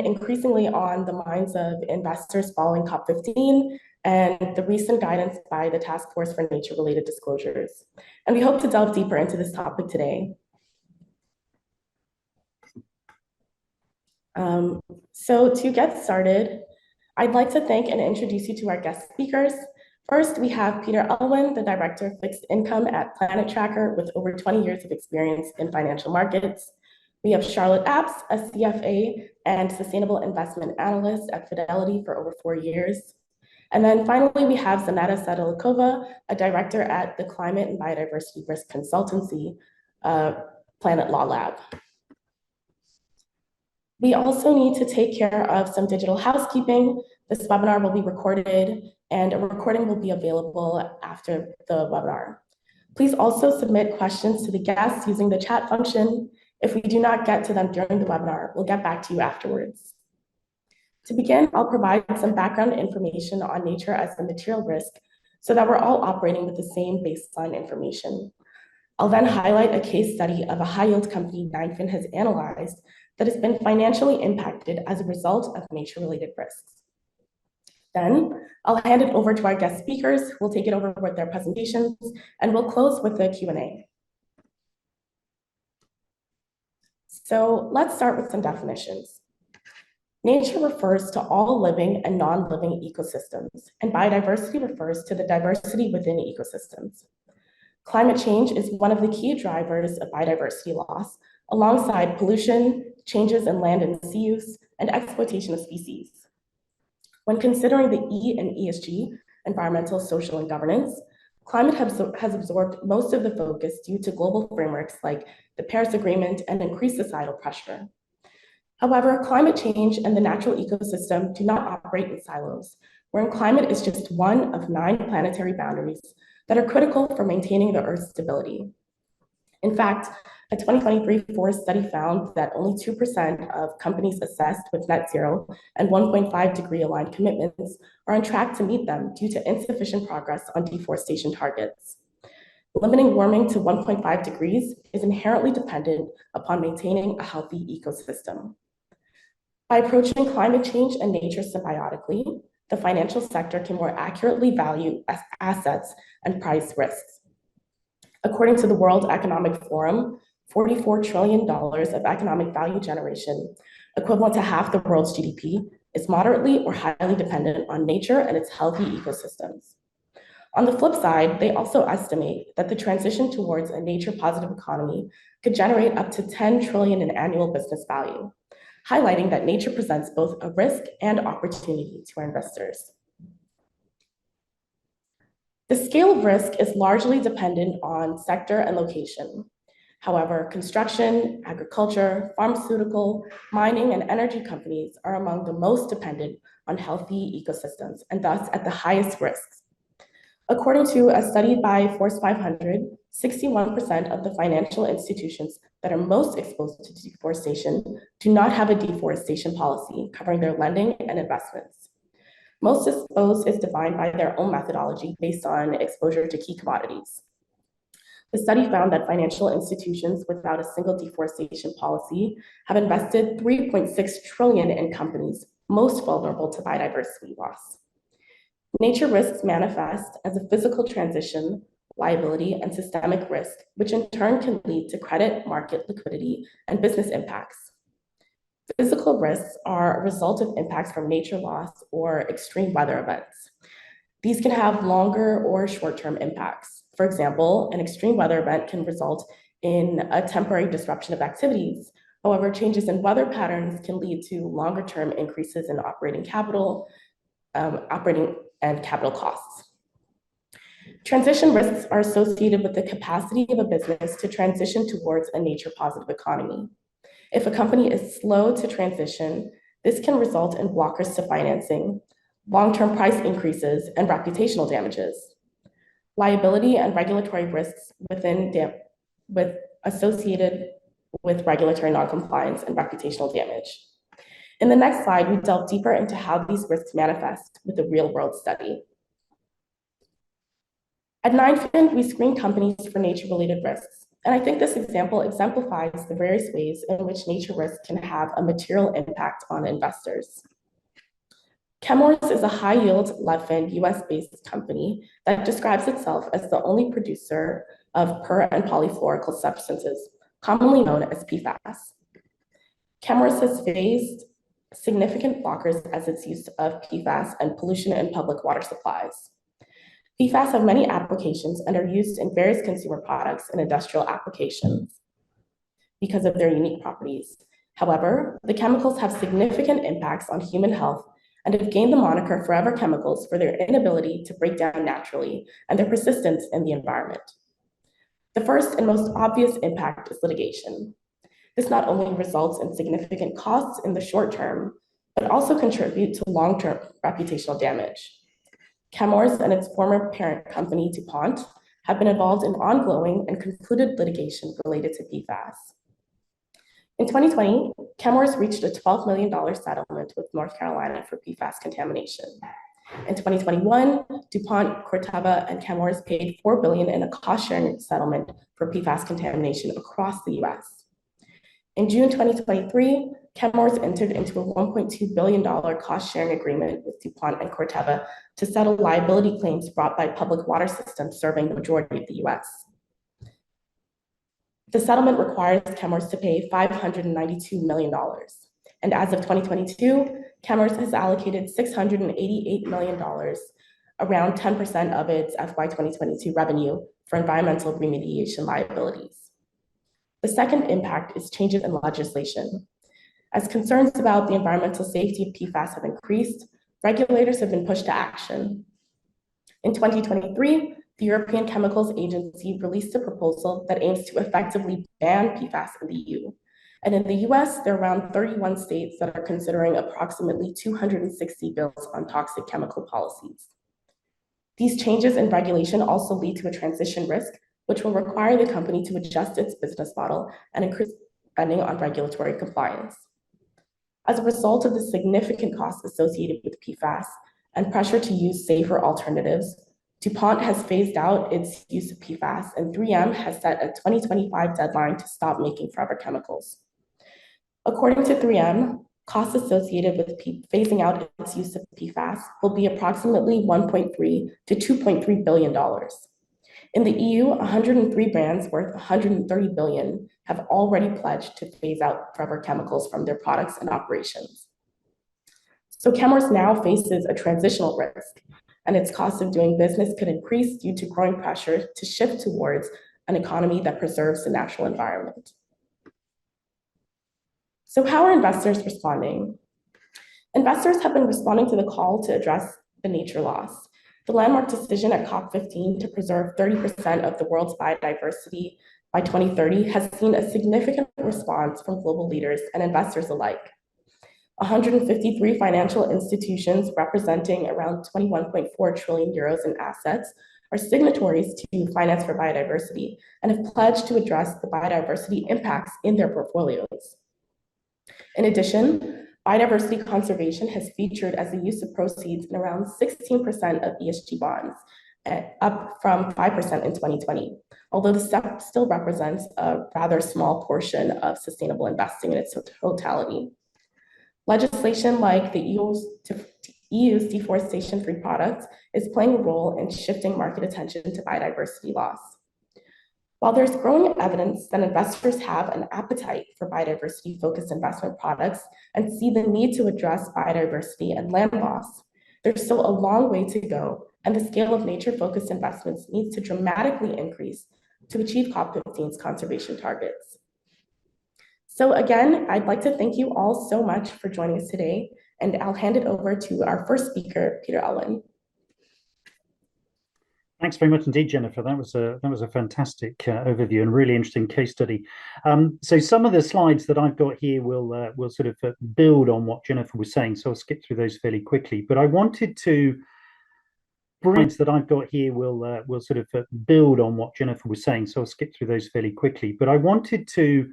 increasingly on the minds of investors following COP15 and the recent guidance by the Task Force for Nature-Related Disclosures. And we hope to delve deeper into this topic today. So to get started, I'd like to thank and introduce you to our guest speakers. First, we have Peter Elwin, the Director of Fixed Income at Planet Tracker with over 20 years of experience in financial markets. We have Charlotte Apps, a CFA and Sustainable Investment Analyst at Fidelity for over 4 years. And then finally, we have Zaneta Sedilekova, a Director at the Climate and Biodiversity Risk Consultancy, Planet Law Lab. We also need to take care of some digital housekeeping. This webinar will be recorded and a recording will be available after the webinar. Please also submit questions to the guests using the chat function. If we do not get to them during the webinar, we'll get back to you afterwards. To begin, I'll provide some background information on nature as a material risk so that we're all operating with the same baseline information. I'll then highlight a case study of a high-yield company Ninefin has analyzed that has been financially impacted as a result of nature-related risks. Then I'll hand it over to our guest speakers who will take it over with their presentations, and we'll close with the Q&A. So let's start with some definitions. Nature refers to all living and non-living ecosystems, and biodiversity refers to the diversity within ecosystems. Climate change is one of the key drivers of biodiversity loss, alongside pollution, changes in land and sea use, and exploitation of species. When considering the E in ESG, environmental, social, and governance, climate has absorbed most of the focus due to global frameworks like the Paris Agreement and increased societal pressure. However, climate change and the natural ecosystem do not operate in silos, wherein climate is just one of 9 planetary boundaries that are critical for maintaining the Earth's stability. In fact, a 2023 Forest study found that only 2% of companies assessed with net zero and 1.5 degree aligned commitments are on track to meet them due to insufficient progress on deforestation targets. Limiting warming to 1.5 degrees is inherently dependent upon maintaining a healthy ecosystem. By approaching climate change and nature symbiotically, the financial sector can more accurately value assets and price risks. According to the World Economic Forum, $44 trillion of economic value generation, equivalent to half the world's GDP, is moderately or highly dependent on nature and its healthy ecosystems. On the flip side, they also estimate that the transition towards a nature-positive economy could generate up to $10 trillion in annual business value, highlighting that nature presents both a risk and opportunity to our investors. The scale of risk is largely dependent on sector and location. However, construction, agriculture, pharmaceutical, mining, and energy companies are among the most dependent on healthy ecosystems and thus at the highest risks. According to a study by Force 500, 61% of the financial institutions that are most exposed to deforestation do not have a deforestation policy covering their lending and investments. Most exposed is defined by their own methodology based on exposure to key commodities. The study found that financial institutions without a single deforestation policy have invested $3.6 trillion in companies most vulnerable to biodiversity loss. Nature risks manifest as a physical transition, liability, and systemic risk, which in turn can lead to credit, market liquidity, and business impacts. Physical risks are a result of impacts from nature loss or extreme weather events. These can have longer or short-term impacts. For example, an extreme weather event can result in a temporary disruption of activities. However, changes in weather patterns can lead to longer-term increases in operating and capital costs. Transition risks are associated with the capacity of a business to transition towards a nature-positive economy. If a company is slow to transition, this can result in blockers to financing, long-term price increases, and reputational damages. Liability and regulatory risks associated with regulatory noncompliance and reputational damage. In the next slide, we delve deeper into how these risks manifest with a real-world study. At Ninefin, we screen companies for nature-related risks. And I think this example exemplifies the various ways in which nature risk can have a material impact on investors. Chemours is a high-yield leadfin US-based company that describes itself as the only producer of per- and polyfluoroalkyl substances, commonly known as PFAS. Chemours has faced significant blockers as its use of PFAS and pollution in public water supplies. PFAS have many applications and are used in various consumer products and industrial applications because of their unique properties. However, the chemicals have significant impacts on human health and have gained the moniker forever chemicals for their inability to break down naturally and their persistence in the environment. The first and most obvious impact is litigation. This not only results in significant costs in the short term, but also contribute to long-term reputational damage. Chemours and its former parent company, DuPont, have been involved in ongoing and concluded litigation related to PFAS. In 2020, Chemours reached a $12 million settlement with North Carolina for PFAS contamination. In 2021, DuPont, Corteva, and Chemours paid $4 billion in a cost-sharing settlement for PFAS contamination across the US. In June 2023, Chemours entered into a $1.2 billion cost-sharing agreement with DuPont and Corteva to settle liability claims brought by public water systems serving the majority of the US. The settlement requires Chemours to pay $592 million. And as of 2022, Chemours has allocated $688 million, around 10% of its FY 2022 revenue, for environmental remediation liabilities. The second impact is changes in legislation. As concerns about the environmental safety of PFAS have increased, regulators have been pushed to action. In 2023, the European Chemicals Agency released a proposal that aims to effectively ban PFAS in the EU. And in the US, there are around 31 states that are considering approximately 260 bills on toxic chemical policies. These changes in regulation also lead to a transition risk, which will require the company to adjust its business model and increase spending on regulatory compliance. As a result of the significant costs associated with PFAS and pressure to use safer alternatives, DuPont has phased out its use of PFAS, and 3M has set a 2025 deadline to stop making forever chemicals. According to 3M, costs associated with phasing out its use of PFAS will be approximately $1.3 to $2.3 billion. In the EU, 103 brands worth $130 billion have already pledged to phase out forever chemicals from their products and operations. So Chemours now faces a transitional risk, and its cost of doing business could increase due to growing pressure to shift towards an economy that preserves the natural environment. So how are investors responding? Investors have been responding to the call to address the nature loss. The landmark decision at COP15 to preserve 30% of the world's biodiversity by 2030 has seen a significant response from global leaders and investors alike. 153 financial institutions representing around 21.4 trillion euros in assets are signatories to Finance for Biodiversity and have pledged to address the biodiversity impacts in their portfolios. In addition, biodiversity conservation has featured as the use of proceeds in around 16% of ESG bonds, up from 5% in 2020, although the step still represents a rather small portion of sustainable investing in its totality. Legislation like the EU's deforestation-free products is playing a role in shifting market attention to biodiversity loss. While there's growing evidence that investors have an appetite for biodiversity-focused investment products and see the need to address biodiversity and land loss, there's still a long way to go, and the scale of nature-focused investments needs to dramatically increase to achieve COP15's conservation targets. So again, I'd like to thank you all so much for joining us today, and I'll hand it over to our first speaker, Peter Elwin. Thanks very much indeed, Jennifer. That was a fantastic overview and really interesting case study. So some of the slides that I've got here will sort of build on what Jennifer was saying. So I'll skip through those fairly quickly. But I wanted to slides that I've got here will sort of build on what Jennifer was saying. So I'll skip through those fairly quickly. But I wanted to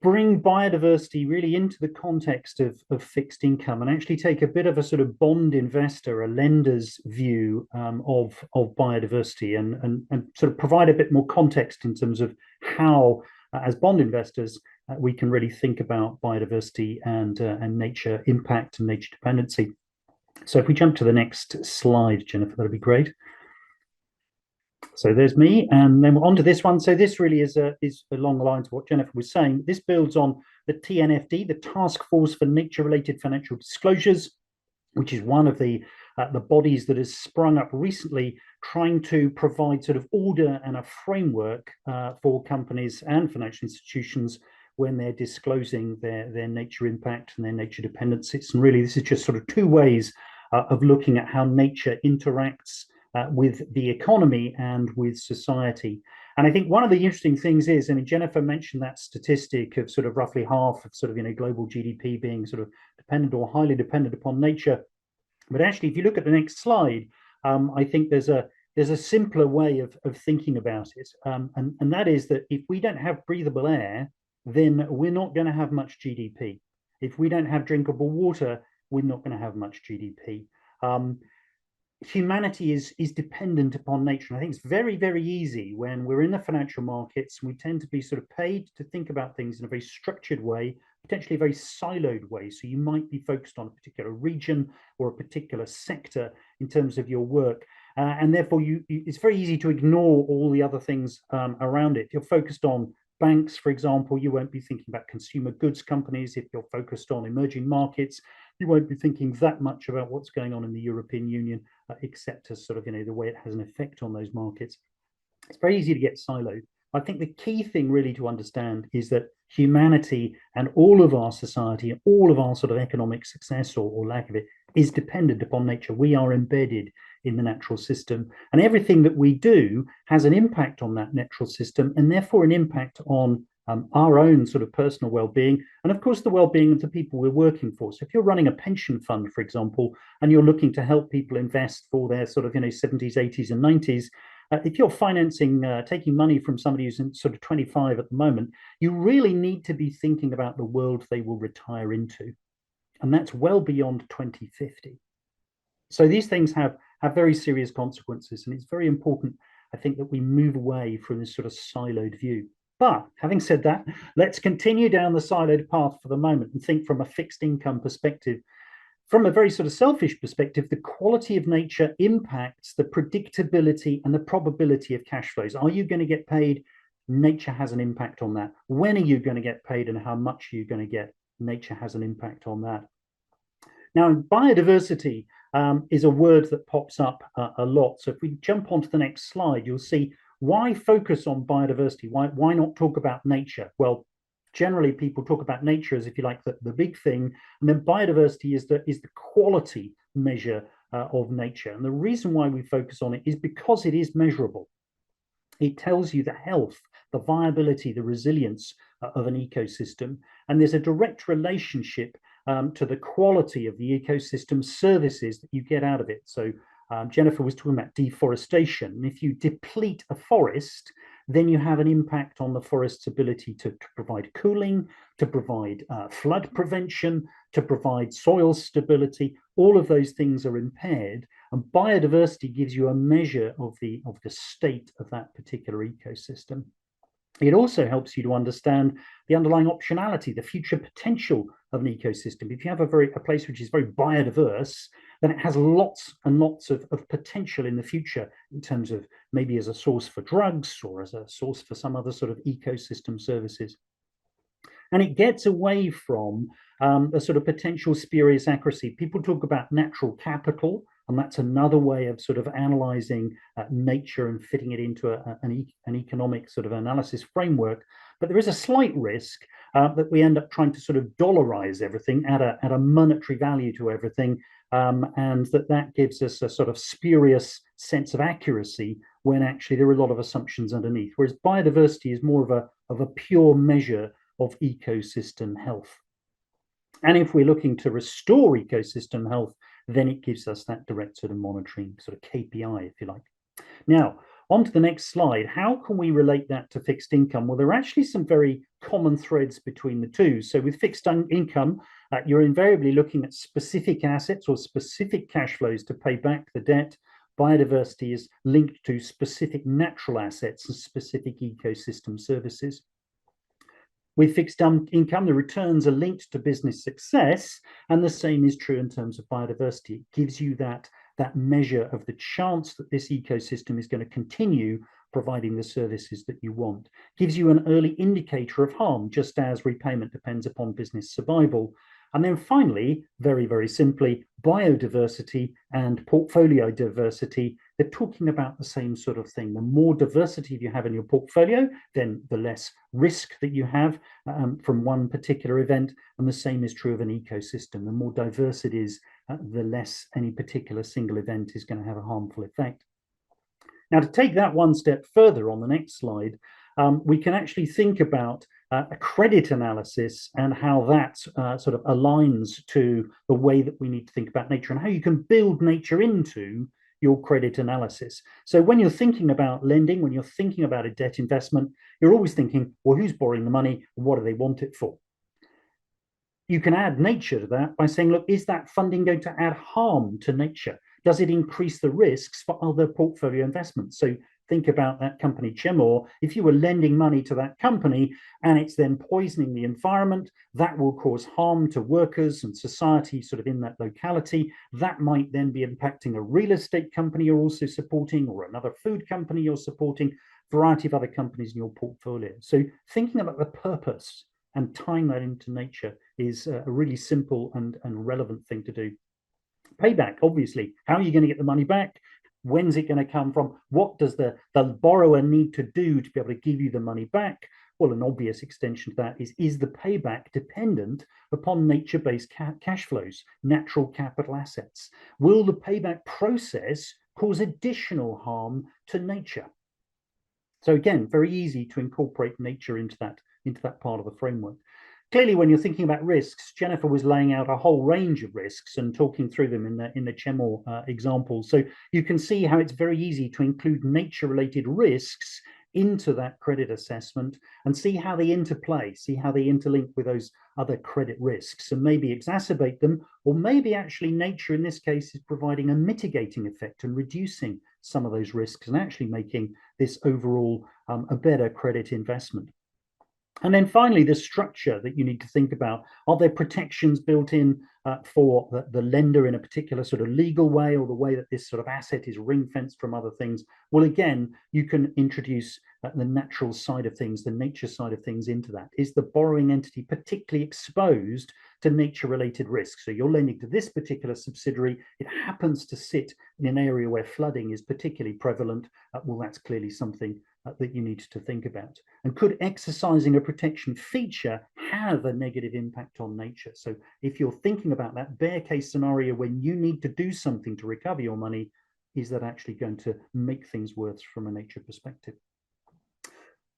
bring biodiversity really into the context of fixed income and actually take a bit of a sort of bond investor, a lender's view of biodiversity and sort of provide a bit more context in terms of how, as bond investors, we can really think about biodiversity and nature impact and nature dependency. So if we jump to the next slide, Jennifer, that'd be great. So there's me, and then we're on to this one. So this really is along the lines of what Jennifer was saying. This builds on the TNFD, the Task Force for Nature-Related Financial Disclosures, which is one of the bodies that has sprung up recently, trying to provide sort of order and a framework for companies and financial institutions when they're disclosing their nature impact and their nature dependencies. And really, this is just sort of two ways of looking at how nature interacts with the economy and with society. And I think one of the interesting things is, I mean, Jennifer mentioned that statistic of sort of roughly half of sort of, you know, global GDP being sort of dependent or highly dependent upon nature. But actually, if you look at the next slide, I think there's a simpler way of thinking about it. And that is that if we don't have breathable air, then we're not going to have much GDP. If we don't have drinkable water, we're not going to have much GDP. Humanity is dependent upon nature. And I think it's very, very easy when we're in the financial markets and we tend to be sort of paid to think about things in a very structured way, potentially a very siloed way. So you might be focused on a particular region or a particular sector in terms of your work. And therefore, it's very easy to ignore all the other things around it. If you're focused on banks, for example, you won't be thinking about consumer goods companies. If you're focused on emerging markets, you won't be thinking that much about what's going on in the European Union, except as sort of, you know, the way it has an effect on those markets. It's very easy to get siloed. I think the key thing really to understand is that humanity and all of our society and all of our sort of economic success or lack of it is dependent upon nature. We are embedded in the natural system, and everything that we do has an impact on that natural system, and therefore an impact on our own sort of personal well-being, and of course the well-being of the people we're working for. So if you're running a pension fund, for example, and you're looking to help people invest for their sort of, you know, 70s, 80s, and 90s, if you're financing, taking money from somebody who's in sort of 25 at the moment, you really need to be thinking about the world they will retire into, and that's well beyond 2050. So these things have very serious consequences, and it's very important, I think, that we move away from this sort of siloed view. But having said that, let's continue down the siloed path for the moment and think from a fixed income perspective. From a very sort of selfish perspective, the quality of nature impacts the predictability and the probability of cash flows. Are you going to get paid? Nature has an impact on that. When are you going to get paid and how much are you going to get? Nature has an impact on that. Now, biodiversity is a word that pops up a lot. So if we jump onto the next slide, you'll see why focus on biodiversity? Why not talk about nature? Well, generally people talk about nature as, if you like, the big thing, and then biodiversity is the quality measure of nature. And the reason why we focus on it is because it is measurable. It tells you the health, the viability, the resilience of an ecosystem, and there's a direct relationship to the quality of the ecosystem services that you get out of it. So Jennifer was talking about deforestation. And if you deplete a forest, then you have an impact on the forest's ability to provide cooling, to provide flood prevention, to provide soil stability. All of those things are impaired, and biodiversity gives you a measure of the state of that particular ecosystem. It also helps you to understand the underlying optionality, the future potential of an ecosystem. If you have a place which is very biodiverse, then it has lots and lots of potential in the future in terms of maybe as a source for drugs or as a source for some other sort of ecosystem services. And it gets away from a sort of potential spurious accuracy. People talk about natural capital, and that's another way of sort of analyzing nature and fitting it into an economic sort of analysis framework. But there is a slight risk that we end up trying to sort of dollarize everything, add a monetary value to everything, and that gives us a sort of spurious sense of accuracy when actually there are a lot of assumptions underneath. Whereas biodiversity is more of a pure measure of ecosystem health. And if we're looking to restore ecosystem health, then it gives us that direct sort of monitoring sort of KPI, if you like. Now, on to the next slide. How can we relate that to fixed income? Well, there are actually some very common threads between the two. So with fixed income, you're invariably looking at specific assets or specific cash flows to pay back the debt. Biodiversity is linked to specific natural assets and specific ecosystem services. With fixed income, the returns are linked to business success, and the same is true in terms of biodiversity. It gives you that measure of the chance that this ecosystem is going to continue providing the services that you want. It gives you an early indicator of harm, just as repayment depends upon business survival. And then finally, very, very simply, biodiversity and portfolio diversity, they're talking about the same sort of thing. The more diversity you have in your portfolio, then the less risk that you have from one particular event. And the same is true of an ecosystem. The more diverse it is, the less any particular single event is going to have a harmful effect. Now, to take that one step further on the next slide, we can actually think about a credit analysis and how that sort of aligns to the way that we need to think about nature and how you can build nature into your credit analysis. So when you're thinking about lending, when you're thinking about a debt investment, you're always thinking, well, who's borrowing the money and what do they want it for? You can add nature to that by saying, look, is that funding going to add harm to nature? Does it increase the risks for other portfolio investments? So think about that company Chemor. If you were lending money to that company and it's then poisoning the environment, that will cause harm to workers and society sort of in that locality. That might then be impacting a real estate company you're also supporting or another food company you're supporting, variety of other companies in your portfolio. So thinking about the purpose and tying that into nature is a really simple and relevant thing to do. Payback, obviously, how are you going to get the money back? When's it going to come from? What does the borrower need to do to be able to give you the money back? Well, an obvious extension to that is the payback dependent upon nature-based cash flows, natural capital assets? Will the payback process cause additional harm to nature? So again, very easy to incorporate nature into that part of the framework. Clearly, when you're thinking about risks, Jennifer was laying out a whole range of risks and talking through them in the Chemor example. So you can see how it's very easy to include nature-related risks into that credit assessment and see how they interplay, see how they interlink with those other credit risks and maybe exacerbate them, or maybe actually nature in this case is providing a mitigating effect and reducing some of those risks and actually making this overall a better credit investment. And then finally, the structure that you need to think about. Are there protections built in for the lender in a particular sort of legal way, or the way that this sort of asset is ring-fenced from other things? Well, again, you can introduce the natural side of things, the nature side of things into that. Is the borrowing entity particularly exposed to nature-related risks? So you're lending to this particular subsidiary. It happens to sit in an area where flooding is particularly prevalent. Well, that's clearly something that you need to think about. And could exercising a protection feature have a negative impact on nature? So if you're thinking about that bear case scenario when you need to do something to recover your money, is that actually going to make things worse from a nature perspective?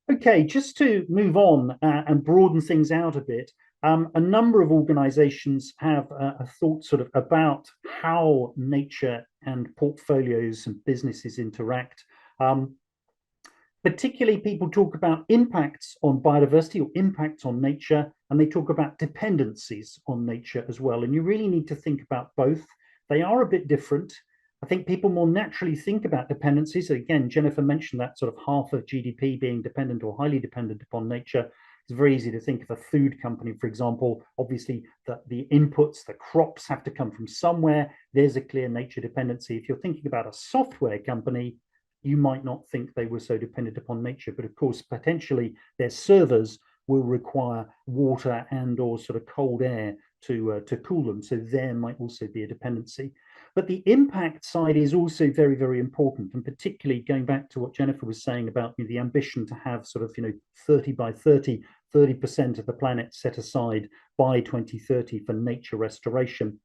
Okay, just to move on and broaden things out a bit, a number of organizations have a thought sort of about how nature and portfolios and businesses interact. Particularly, people talk about impacts on biodiversity or impacts on nature, and they talk about dependencies on nature as well. And you really need to think about both. They are a bit different. I think people more naturally think about dependencies. Again, Jennifer mentioned that sort of half of GDP being dependent or highly dependent upon nature. It's very easy to think of a food company, for example. Obviously, the inputs, the crops have to come from somewhere. There's a clear nature dependency. If you're thinking about a software company, you might not think they were so dependent upon nature, but of course, potentially their servers will require water and or sort of cold air to cool them. So there might also be a dependency. But the impact side is also very, very important. And particularly going back to what Jennifer was saying about the ambition to have sort of 30 by 30, 30% of the planet set aside by 2030 for nature restoration.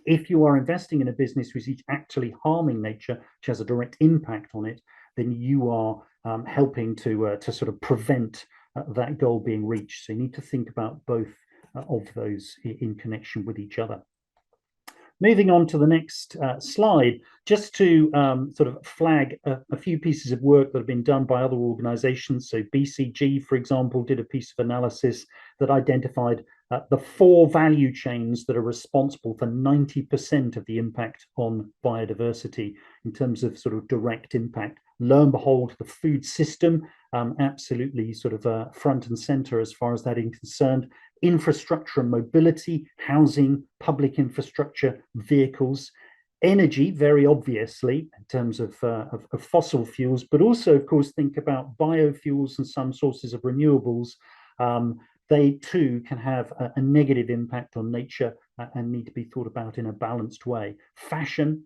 If you are investing in a business which is actually harming nature, which has a direct impact on it, then you are helping to sort of prevent that goal being reached. So you need to think about both of those in connection with each other. Moving on to the next slide, just to sort of flag a few pieces of work that have been done by other organizations. So BCG, for example, did a piece of analysis that identified the 4 value chains that are responsible for 90% of the impact on biodiversity in terms of sort of direct impact. Lo and behold, the food system, absolutely sort of front and center as far as that is concerned. Infrastructure and mobility, housing, public infrastructure, vehicles, energy, very obviously, in terms of fossil fuels, but also, of course, think about biofuels and some sources of renewables. They too can have a negative impact on nature and need to be thought about in a balanced way. Fashion,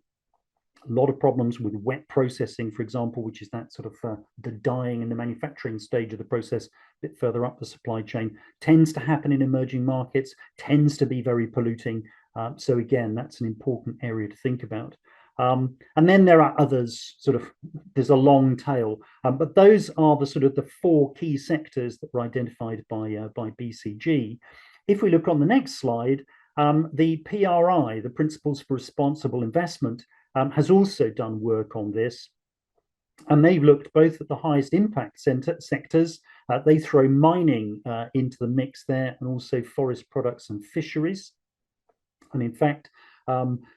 a lot of problems with wet processing, for example, which is that sort of the dyeing and the manufacturing stage of the process, a bit further up the supply chain, tends to happen in emerging markets, tends to be very polluting. So again, that's an important area to think about. And then there are others, sort of, there's a long tail, but those are the sort of the 4 key sectors that were identified by BCG. If we look on the next slide, the PRI, the Principles for Responsible Investment, has also done work on this, and they've looked both at the highest impact sectors. They throw mining into the mix there, and also forest products and fisheries. And in fact,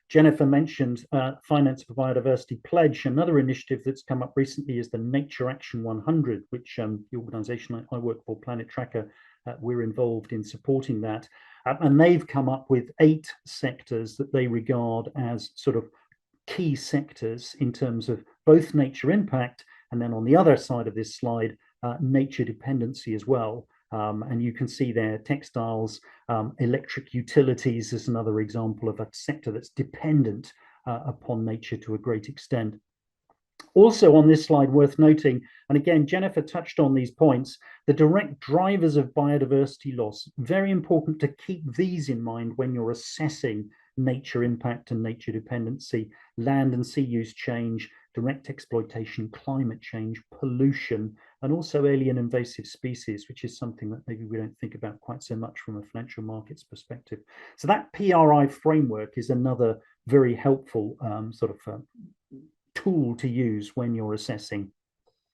Jennifer mentioned Finance for Biodiversity Pledge. Another initiative that's come up recently is the Nature Action 100, which the organization I work for, Planet Tracker, we're involved in supporting that. And they've come up with 8 sectors that they regard as sort of key sectors in terms of both nature impact, and then on the other side of this slide, nature dependency as well. And you can see there textiles, electric utilities is another example of a sector that's dependent upon nature to a great extent. Also on this slide, worth noting, and again, Jennifer touched on these points, the direct drivers of biodiversity loss. Very important to keep these in mind when you're assessing nature impact and nature dependency. Land and sea use change, direct exploitation, climate change, pollution, and also alien invasive species, which is something that maybe we don't think about quite so much from a financial markets perspective. So that PRI framework is another very helpful sort of tool to use when you're assessing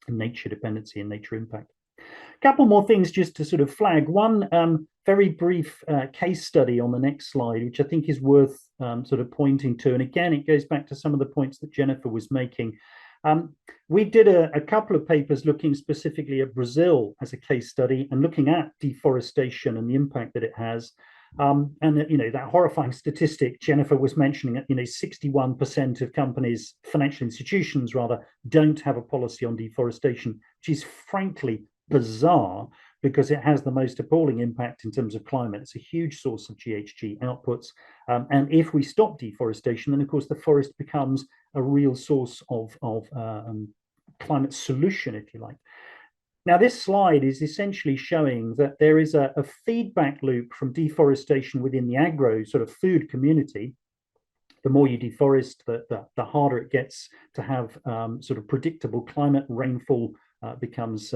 nature dependency and nature impact. A couple more things just to sort of flag. One very brief case study on the next slide, which I think is worth sort of pointing to. And again, it goes back to some of the points that Jennifer was making. We did a couple of papers looking specifically at Brazil as a case study and looking at deforestation and the impact that it has. And that horrifying statistic Jennifer was mentioning, 61% of companies, financial institutions rather, don't have a policy on deforestation, which is frankly bizarre because it has the most appalling impact in terms of climate. It's a huge source of GHG outputs. And if we stop deforestation, then of course the forest becomes a real source of climate solution, if you like. Now, this slide is essentially showing that there is a feedback loop from deforestation within the agro sort of food community. The more you deforest, the harder it gets to have sort of predictable climate. Rainfall becomes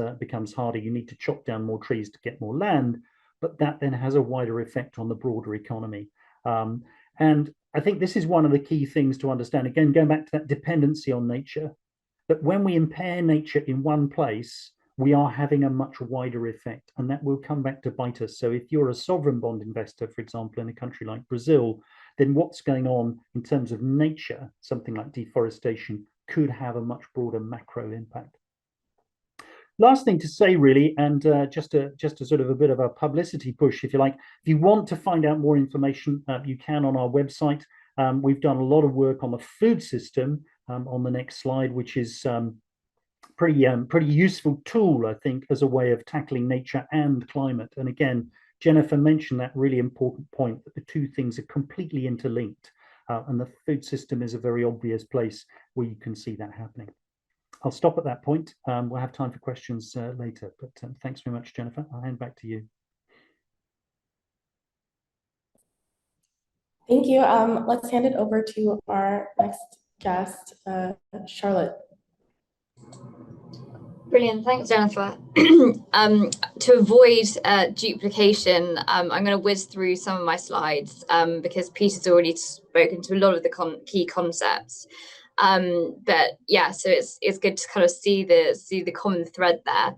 harder. You need to chop down more trees to get more land, but that then has a wider effect on the broader economy. And I think this is one of the key things to understand. Again, going back to that dependency on nature, that when we impair nature in one place, we are having a much wider effect, and that will come back to bite us. So if you're a sovereign bond investor, for example, in a country like Brazil, then what's going on in terms of nature, something like deforestation, could have a much broader macro impact. Last thing to say, really, and just a sort of a bit of a publicity push, if you like. If you want to find out more information, you can on our website. We've done a lot of work on the food system on the next slide, which is pretty useful tool, I think, as a way of tackling nature and climate. And again, Jennifer mentioned that really important point that the two things are completely interlinked, and the food system is a very obvious place where you can see that happening. I'll stop at that point. We'll have time for questions later, but thanks very much, Jennifer. I'll hand back to you. Thank you. Let's hand it over to our next guest, Charlotte. Brilliant, thanks, Jennifer. To avoid duplication, I'm going to whiz through some of my slides because Peter's already spoken to a lot of the key concepts. But yeah, so it's good to kind of see the common thread there.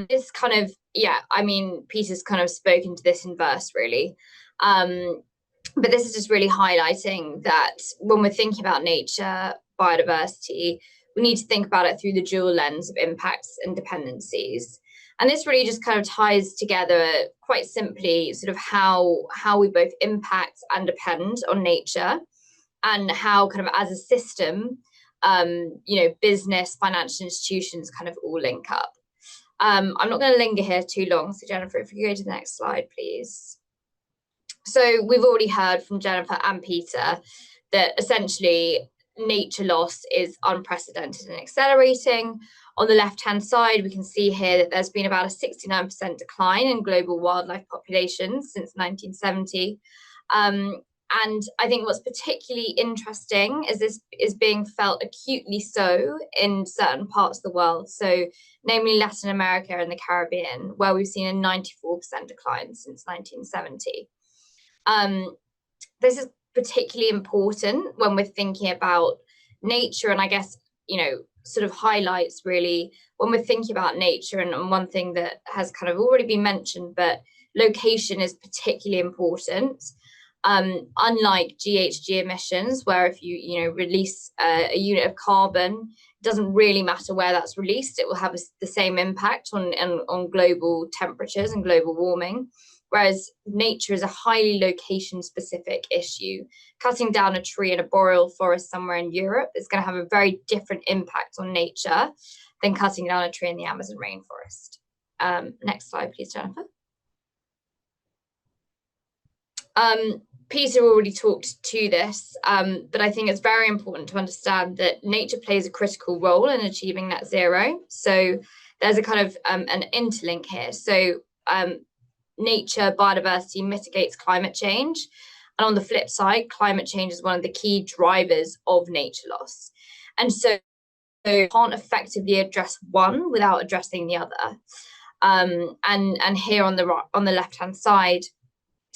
This kind of, yeah, I mean, Peter's kind of spoken to this in verse, really. But this is just really highlighting that when we're thinking about nature, biodiversity, we need to think about it through the dual lens of impacts and dependencies. And this really just kind of ties together quite simply sort of how we both impact and depend on nature, and how kind of as a system, business, financial institutions kind of all link up. I'm not going to linger here too long. So Jennifer, if you go to the next slide, please. So we've already heard from Jennifer and Peter that essentially nature loss is unprecedented and accelerating. On the left-hand side, we can see here that there's been about a 69% decline in global wildlife populations since 1970. And I think what's particularly interesting is this is being felt acutely so in certain parts of the world, so namely Latin America and the Caribbean, where we've seen a 94% decline since 1970. This is particularly important when we're thinking about nature, and I guess, sort of highlights really when we're thinking about nature, and one thing that has kind of already been mentioned, but location is particularly important. Unlike GHG emissions, where if you release a unit of carbon, it doesn't really matter where that's released, it will have the same impact on global temperatures and global warming. Whereas nature is a highly location-specific issue. Cutting down a tree in a boreal forest somewhere in Europe is going to have a very different impact on nature than cutting down a tree in the Amazon rainforest. Next slide, please, Jennifer. Peter already talked to this, but I think it's very important to understand that nature plays a critical role in achieving net zero. So there's a kind of an interlink here. So nature, biodiversity mitigates climate change. And on the flip side, climate change is one of the key drivers of nature loss. And so you can't effectively address one without addressing the other. And here on the left-hand side,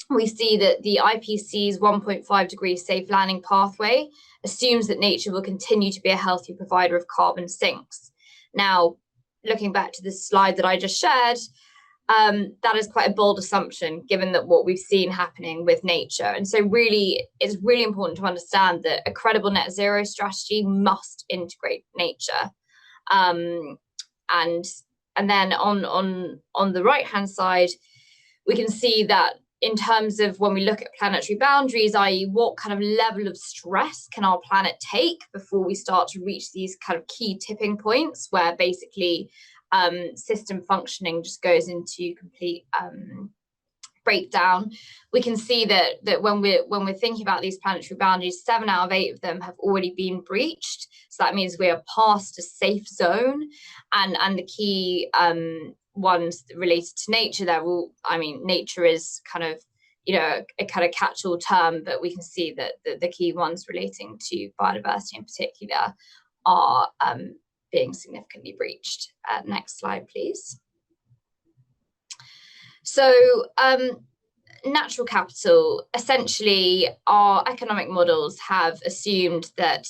we see that the IPCC's 1.5 degrees safe landing pathway assumes that nature will continue to be a healthy provider of carbon sinks. Now, looking back to the slide that I just shared, that is quite a bold assumption, given that what we've seen happening with nature. And so really, it's really important to understand that a credible net zero strategy must integrate nature. And then on the right-hand side, we can see that in terms of when we look at planetary boundaries, i.e. what kind of level of stress can our planet take before we start to reach these kind of key tipping points where basically system functioning just goes into complete breakdown. We can see that when we're thinking about these planetary boundaries, 7 out of 8 of them have already been breached. So that means we are past a safe zone, and the key ones related to nature there will, nature is kind of a kind of catch-all term, but we can see that the key ones relating to biodiversity in particular are being significantly breached. Next slide, please. So natural capital, essentially our economic models have assumed that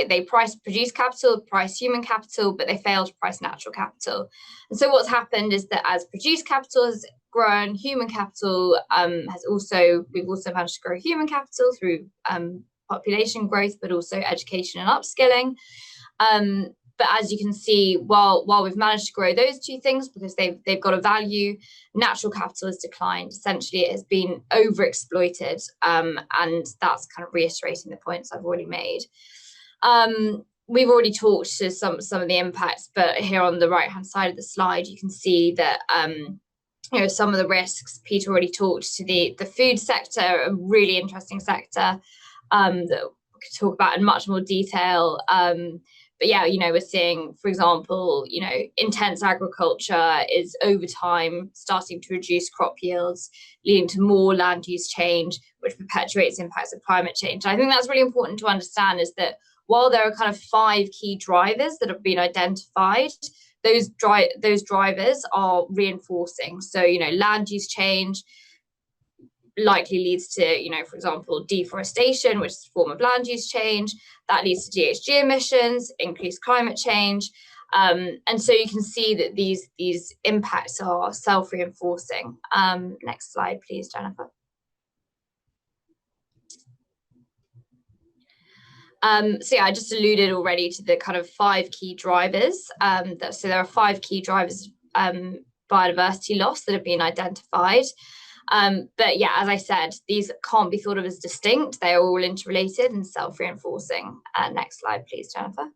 they produce capital, price human capital, but they fail to price natural capital. And so what's happened is that as produced capital has grown, human capital we've also managed to grow human capital through population growth, but also education and upskilling. But as you can see, while we've managed to grow those two things because they've got a value, natural capital has declined. Essentially, it has been overexploited, and that's kind of reiterating the points I've already made. We've already talked to some of the impacts, but here on the right-hand side of the slide, you can see that some of the risks. Peter already talked to the food sector, a really interesting sector that we could talk about in much more detail. But yeah, we're seeing, for example, intense agriculture is over time starting to reduce crop yields, leading to more land use change, which perpetuates impacts of climate change. And I think that's really important to understand, is that while there are kind of 5 key drivers that have been identified, those drivers are reinforcing. So, land use change likely leads to, for example, deforestation, which is a form of land use change. That leads to GHG emissions, increased climate change. And so you can see that these impacts are self-reinforcing. Next slide, please, Jennifer. So yeah, I just alluded already to the kind of 5 key drivers. So there are 5 key drivers biodiversity loss that have been identified. But yeah, as I said, these can't be thought of as distinct. They are all interrelated and self-reinforcing. Next slide, please, Jennifer.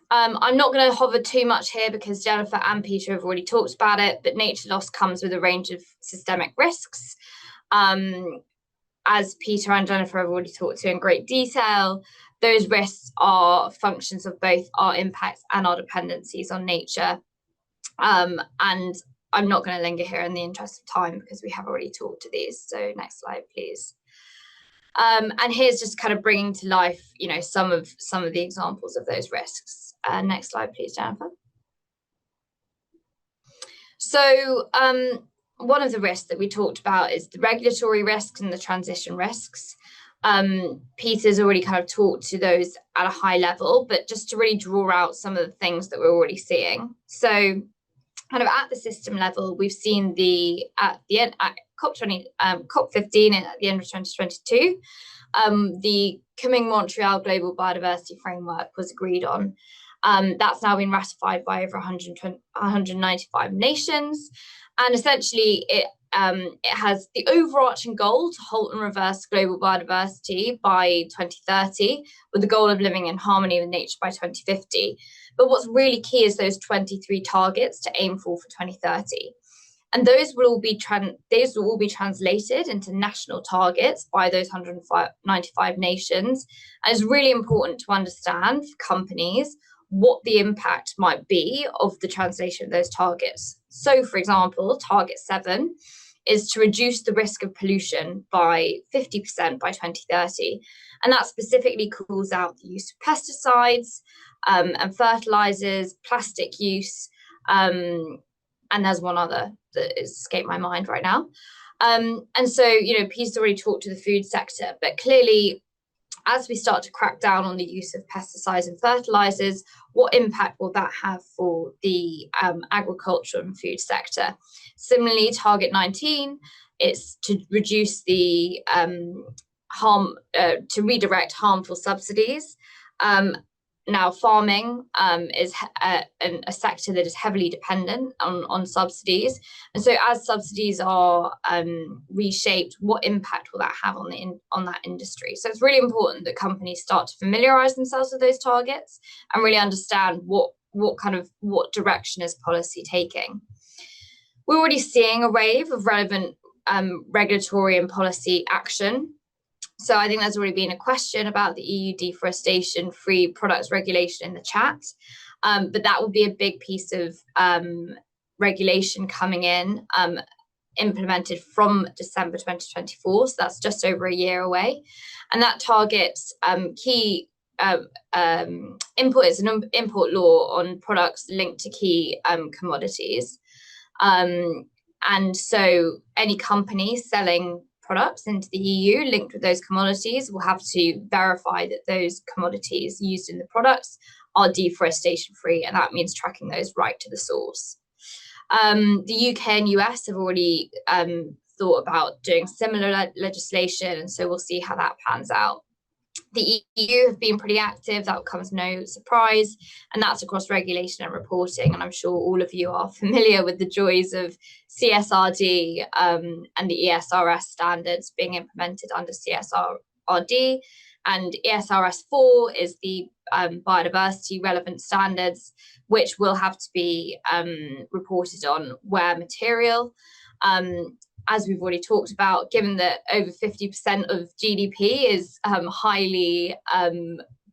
I'm not going to hover too much here because Jennifer and Peter have already talked about it, but nature loss comes with a range of systemic risks. As Peter and Jennifer have already talked to in great detail, those risks are functions of both our impacts and our dependencies on nature. And I'm not going to linger here in the interest of time because we have already talked to these. So next slide, please. And here's just kind of bringing to life, some of the examples of those risks. Next slide, please, Jennifer. So one of the risks that we talked about is the regulatory risks and the transition risks. Peter's already kind of talked to those at a high level, but just to really draw out some of the things that we're already seeing. So kind of at the system level, we've seen at the end at COP15 at the end of 2022, the Kunming-Montreal Global Biodiversity Framework was agreed on. That's now been ratified by over 195 nations, and essentially it has the overarching goal to halt and reverse global biodiversity by 2030, with the goal of living in harmony with nature by 2050. But what's really key is those 23 targets to aim for 2030. And those will all be translated into national targets by those 195 nations. And it's really important to understand for companies what the impact might be of the translation of those targets. So, for example, target 7 is to reduce the risk of pollution by 50% by 2030. And that specifically calls out the use of pesticides and fertilizers, plastic use, and there's one other that has escaped my mind right now. And so, Peter's already talked to the food sector, but clearly, as we start to crack down on the use of pesticides and fertilizers, what impact will that have for the agriculture and food sector? Similarly, target 19 is to reduce the to redirect harmful subsidies. Now, farming is a sector that is heavily dependent on subsidies. And so as subsidies are reshaped, what impact will that have on that industry? So it's really important that companies start to familiarize themselves with those targets and really understand what direction is policy taking. We're already seeing a wave of relevant regulatory and policy action. So I think there's already been a question about the EU deforestation-free products regulation in the chat, but that will be a big piece of regulation coming in, implemented from December 2024. So that's just over a year away, and that targets key import is an import law on products linked to key commodities, and so any company selling products into the EU linked with those commodities will have to verify that those commodities used in the products are deforestation free, and that means tracking those right to the source. The UK and US have already thought about doing similar legislation, and so we'll see how that pans out. The EU have been pretty active, that comes no surprise, and that's across regulation and reporting. And I'm sure all of you are familiar with the joys of CSRD and the ESRS standards being implemented under CSRD. And ESRS 4 is the biodiversity relevant standards, which will have to be reported on where material. As we've already talked about, given that over 50% of GDP is highly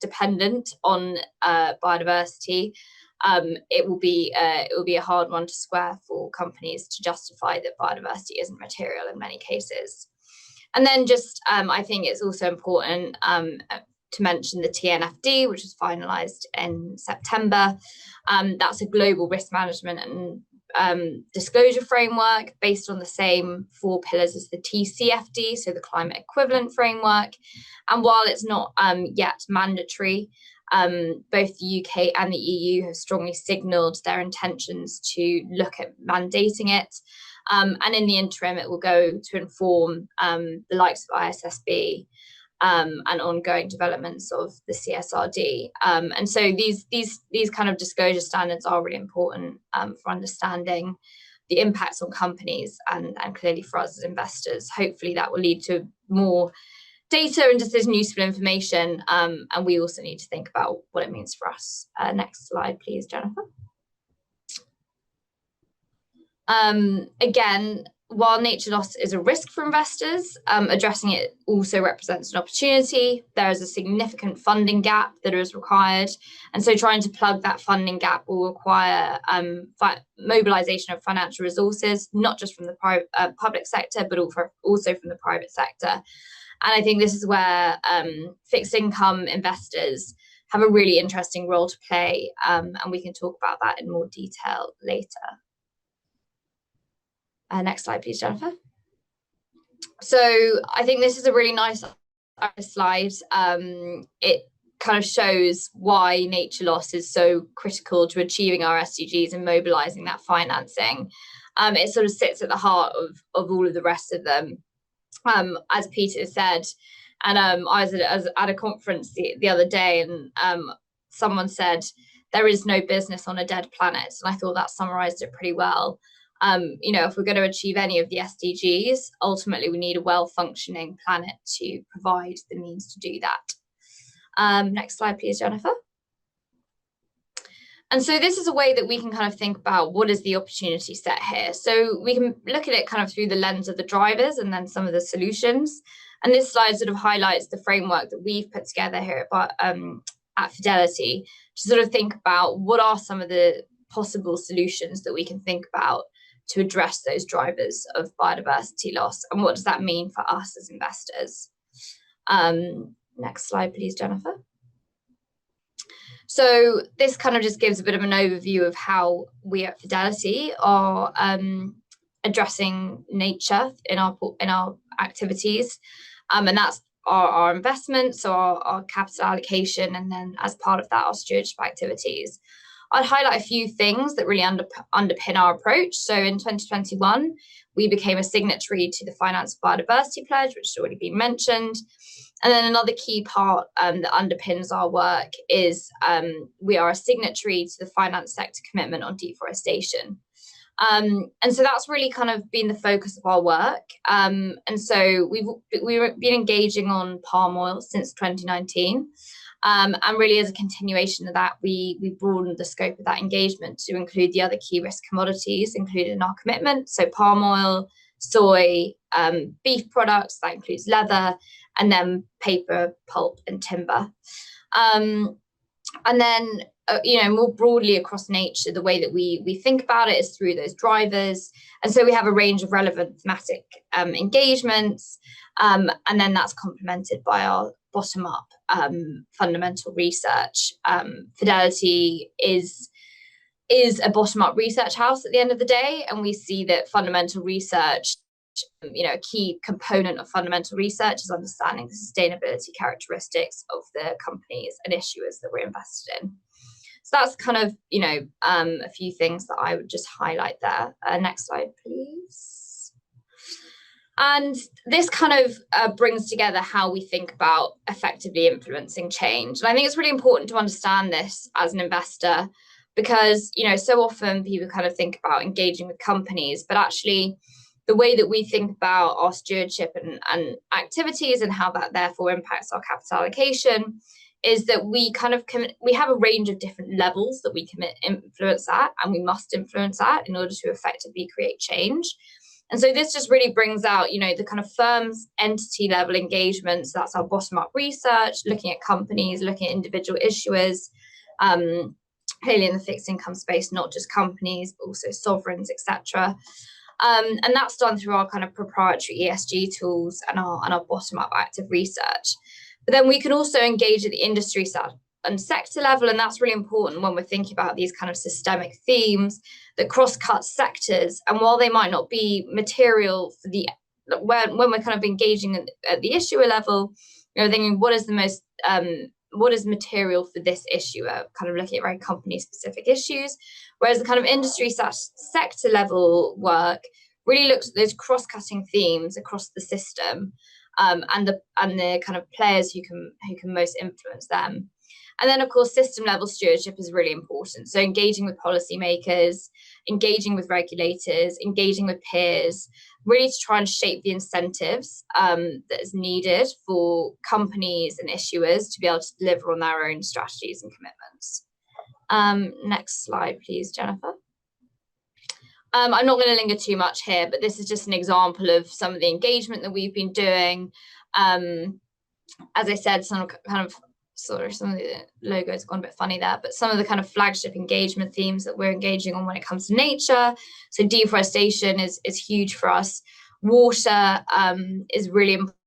dependent on biodiversity, it will be a hard one to square for companies to justify that biodiversity isn't material in many cases. And then just I think it's also important to mention the TNFD, which was finalised in September. That's a global risk management and disclosure framework based on the same 4 pillars as the TCFD, so the climate equivalent framework. And while it's not yet mandatory, both the UK and the EU have strongly signalled their intentions to look at mandating it. And in the interim, it will go to inform the likes of ISSB and ongoing developments of the CSRD. And so these kind of disclosure standards are really important for understanding the impacts on companies and clearly for us as investors. Hopefully that will lead to more data and decision useful information. And we also need to think about what it means for us. Next slide, please, Jennifer. Again, while nature loss is a risk for investors, addressing it also represents an opportunity. There is a significant funding gap that is required. And so trying to plug that funding gap will require mobilization of financial resources, not just from the public sector, but also from the private sector. And I think this is where fixed income investors have a really interesting role to play. And we can talk about that in more detail later. Next slide, please, Jennifer. So I think this is a really nice slide. It kind of shows why nature loss is so critical to achieving our SDGs and mobilizing that financing. It sort of sits at the heart of all of the rest of them. As Peter said, and I was at a conference the other day, and someone said, there is no business on a dead planet. And I thought that summarized it pretty well. If we're going to achieve any of the SDGs, ultimately we need a well-functioning planet to provide the means to do that. Next slide, please, Jennifer. And so this is a way that we can kind of think about what is the opportunity set here. So we can look at it kind of through the lens of the drivers and then some of the solutions. And this slide sort of highlights the framework that we've put together here at Fidelity to sort of think about what are some of the possible solutions that we can think about to address those drivers of biodiversity loss, and what does that mean for us as investors? Next slide, please, Jennifer. So this kind of just gives a bit of an overview of how we at Fidelity are addressing nature in our activities, and that's our investments, so our capital allocation, and then as part of that, our stewardship activities. I'd highlight a few things that really underpin our approach. So in 2021, we became a signatory to the Finance Biodiversity Pledge, which has already been mentioned. And then another key part that underpins our work is we are a signatory to the finance sector commitment on deforestation. And so that's really kind of been the focus of our work. And so we've been engaging on palm oil since 2019. And really as a continuation of that, we broadened the scope of that engagement to include the other key risk commodities included in our commitment. So palm oil, soy, beef products, that includes leather, and then paper, pulp, and timber. And then, more broadly across nature, the way that we think about it is through those drivers. And so we have a range of relevant thematic engagements, and then that's complemented by our bottom-up fundamental research. Fidelity is a bottom-up research house at the end of the day, and we see that fundamental research, a key component of fundamental research is understanding the sustainability characteristics of the companies and issuers that we're invested in. So that's kind of, a few things that I would just highlight there. Next slide, please. And this kind of brings together how we think about effectively influencing change. And I think it's really important to understand this as an investor because, so often people kind of think about engaging with companies, but actually the way that we think about our stewardship and activities and how that therefore impacts our capital allocation is that we have a range of different levels that we can influence at, and we must influence at in order to effectively create change. And so this just really brings out, the kind of firm's entity level engagement. So that's our bottom up research, looking at companies, looking at individual issuers, clearly in the fixed income space, not just companies, but also sovereigns, etc. And that's done through our kind of proprietary ESG tools and our bottom up active research. But then we can also engage at the industry and sector level, and that's really important when we're thinking about these kind of systemic themes that cross-cut sectors. And while they might not be material for when we're kind of engaging at the issuer level, thinking what is material for this issuer, kind of looking at very company-specific issues, whereas the kind of industry sector level work really looks at those cross-cutting themes across the system, and the kind of players who can most influence them. And then, of course, system level stewardship is really important. So engaging with policymakers, engaging with regulators, engaging with peers, really to try and shape the incentives that is needed for companies and issuers to be able to deliver on their own strategies and commitments. Next slide, please, Jennifer. I'm not going to linger too much here, but this is just an example of some of the engagement that we've been doing. As I said, some of the logos gone a bit funny there, but some of the kind of flagship engagement themes that we're engaging on when it comes to nature. So deforestation is huge for us. Water is really important.